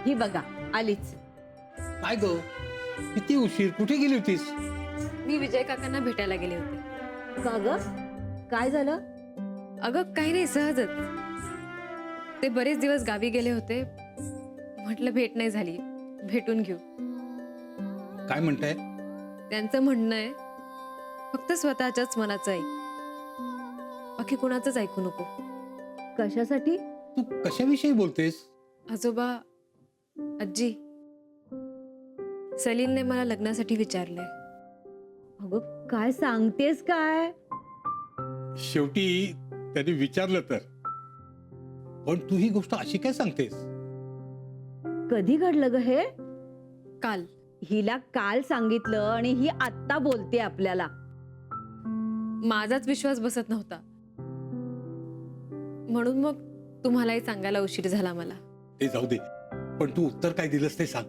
ही बघा आलीच. काय ग, किती उशीर, कुठे गेली होतीस? मी विजय काकांना भेटायला गेले होते. का ग, काय झालं? अगं काही नाही, सहजच. ते बरेच दिवस गावी गेले होते, म्हटलं भेट नाही झाली, भेटून घेऊ. काय म्हणताय? त्यांचं म्हणणं आहे फक्त स्वतःच्याच मनाचं ऐक, बाकी कुणाचंच ऐकू नको. कशासाठी? तू कशाविषयी बोलतेस? आजोबा, आजी, सलीलने मला लग्नासाठी विचारलंय. अगं काय सांगतेस काय? शेवटी त्यांनी विचारलं तर, पण तू ही गोष्ट अशी काय सांगतेस? कधी घडलं ग हे? काल. हिला काल सांगितलं आणि ही आत्ता बोलते आपल्याला. माझाच विश्वास बसत नव्हता, म्हणून मग तुम्हालाही सांगायला उशीर झाला मला. ते जाऊ दे, पण तू उत्तर काय दिलंस ते सांग.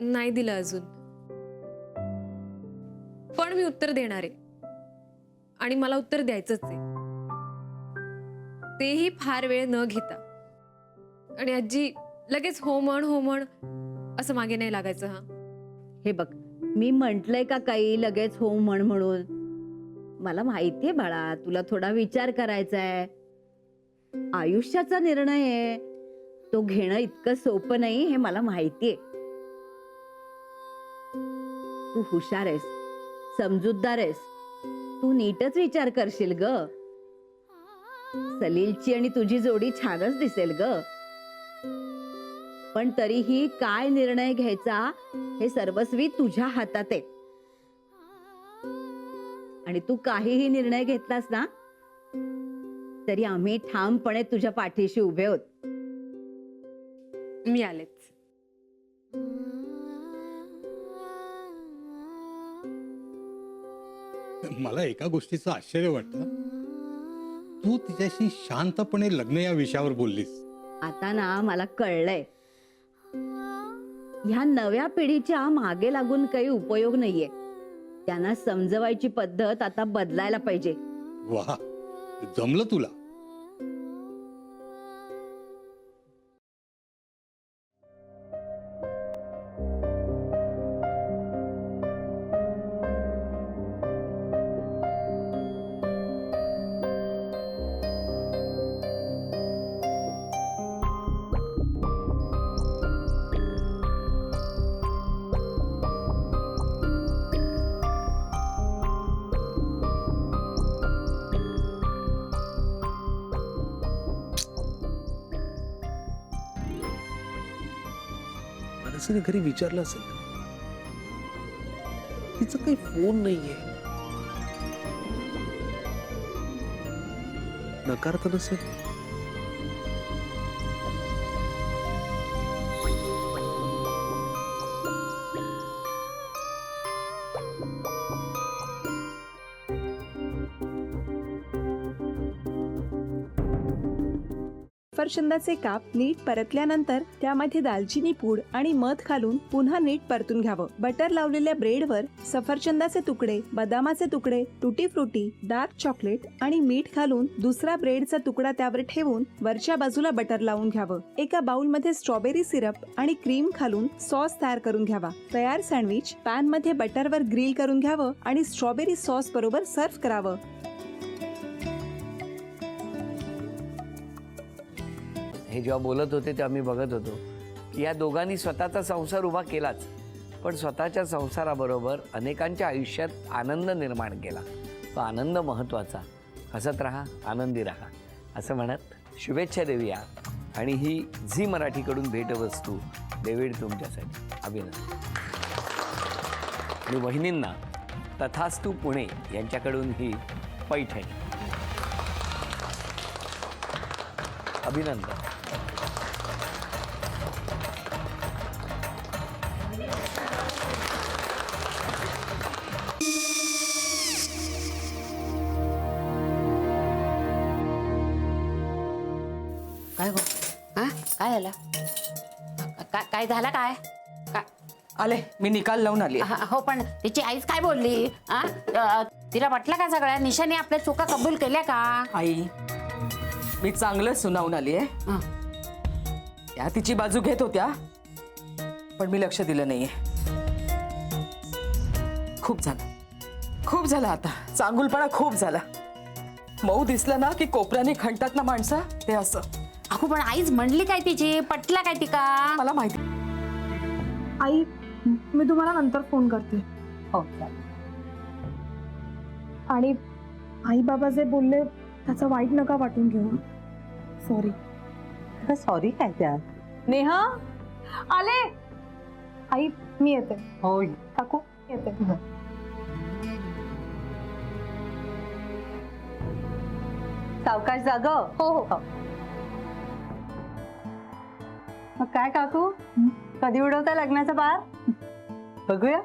नाही दिलं अजून, पण मी उत्तर देणार आहे आणि मला उत्तर द्यायचंच आहे, तेही फार वेळ न घेता. आणि आजी, लगेच हो म्हण असं मागे नाही लागायचं. हा, हे बघ, मी म्हंटलय का काही लगेच हो म्हणून? मला माहितीये बाळा, तुला थोडा विचार करायचा आहे. आयुष्याचा निर्णय आहे, तो घेणं इतकं सोपं नाही हे मला माहितीये. तू हुशार आहेस, समजूतदार आहेस, तू नीटच विचार करशील ग. सलीलची आणि तुझी जोडी छानच दिसेल ग, पण तरीही काय निर्णय घ्यायचा हे सर्वस्वी तुझ्या हातात आहे. आणि तू काहीही निर्णय घेतलास ना तरी आम्ही ठामपणे तुझ्या पाठीशी उभे आहोत. मी आलेच. मला एका गोष्टीचं आश्चर्य वाटतं, तू तिच्याशी शांतपणे लग्न या विषयावर बोललीस. आता ना मला कळलंय, ह्या नव्या पिढीच्या मागे लागून काही उपयोग नाहीये. त्यांना समजवायची पद्धत आता बदलायला पाहिजे. वा, जमलं तुला. मानसीने घरी विचारलं असेल, तिचा काही फोन नाहीये, नकार तर नसेल. सफरचंदाचे काप नीट परतल्यानंतर त्यामध्ये दालचिनी पूड आणि मध घालून पुन्हा नीट परतून घ्यावं. बटर लावलेल्या ब्रेडवर सफरचंदाचे तुकडे, बदामाचे तुकडे, टुटी फ्रुटी, डार्क चॉकलेट आणि मीठ घालून दुसरा ब्रेडचा तुकडा त्यावर ठेवून वरच्या बाजूला बटर लावून घ्यावं. एका बाउलमध्ये स्ट्रॉबेरी सिरप आणि क्रीम घालून सॉस तयार करून घ्यावा. तयार सँडविच पॅन मध्ये बटरवर ग्रिल करून घ्यावं आणि स्ट्रॉबेरी सॉस बरोबर सर्व्ह करावं. हे जेव्हा बोलत होते तेव्हा मी बघत होतो की या दोघांनी स्वतःचा संसार उभा केलाच, पण स्वतःच्या संसाराबरोबर अनेकांच्या आयुष्यात आनंद निर्माण केला. तो आनंद महत्त्वाचा. हसत राहा, आनंदी राहा असं म्हणत शुभेच्छा देऊया. आणि ही झी मराठीकडून भेटवस्तू डेव्हिड तुमच्यासाठी. अभिनंदन. आणि वहिनींना तथास्तू पुणे यांच्याकडून ही पैठणी. अभिनंदन. काय गो, हा काय झालं? काय झालं काय? आले, मी निकाल लावून आली. हो, पण तिची आईच काय बोलली? तिला वाटलं का सगळ्या निशाने आपल्या चुका कबूल केल्या का? आई, मी चांगलं सुनावून आली आहे. त्या तिची बाजू घेत होत्या, पण मी लक्ष दिलं नाहीये. खूप झालं आता. चांगुलपणा खूप झाला. मऊ दिसलं ना की कोपऱ्याने खणतात ना माणसं, ते असं. अगो पण आईच म्हणली काय तिची, पटला काय ती का? मला माहिती. आई, मी तुम्हाला नंतर फोन करते. हो आणि आई बाबा जे बोलले त्याचं वाईट नका वाटून घेऊ. सॉरी. सॉरी काय त्या? नेहा आले. आई मी येते. हो काकू येते. सावकाश जाग. हो हो. मग काय काकू, कधी उडवता लग्नाचा बार? बघूया.